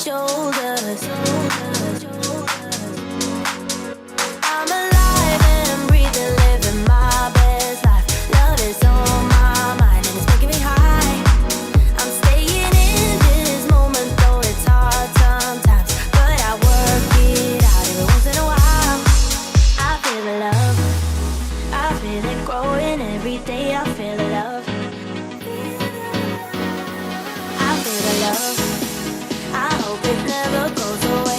shoulders. I'm alive and I'm breathing, living my best life. Love is on my mind and it's making me high. I'm staying in this moment, though it's hard sometimes, but I work it out every once in a while. I feel the love, I feel it growing every day. I feel the love, I feel the love. I hope it never goes away.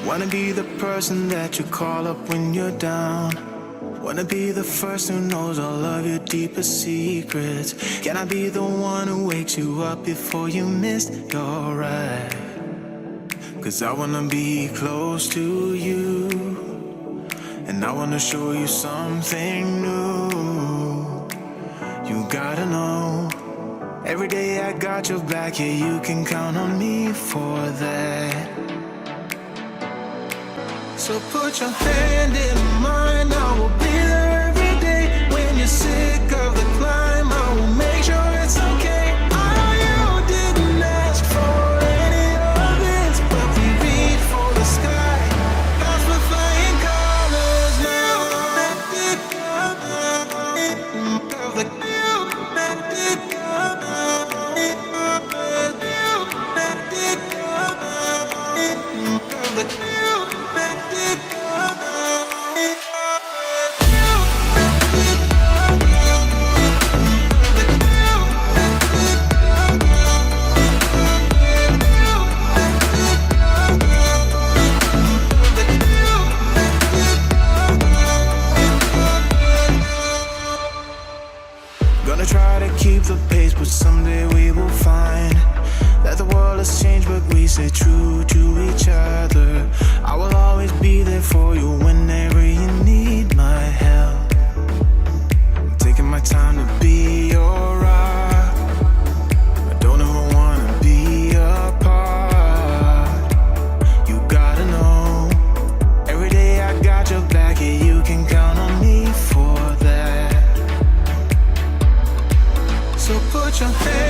Wanna be the person that you call up when you're down. Wanna be the first who knows all of your deepest secrets. Can I be the one who wakes you up before you miss your ride? 'Cause I wanna be close to you, and I wanna show you something new. You gotta know, every day I got your back, yeah, you can count on me for that. So put your hand in mine, I will be there every day. When you're sick of the climb, I will make sure it's okay. I know you didn't ask for any of this, but we reach for the sky, 'cause we're flying colors now. Gonna try to keep the pace, but someday we will find that the world has changed, but we stay true to each other. I will always be there for you whenever you need my help. I'm taking my time to be your rock. I don't ever wanna be apart. You gotta know, every day I got your back, yeah, you can count on me for that. So put your hands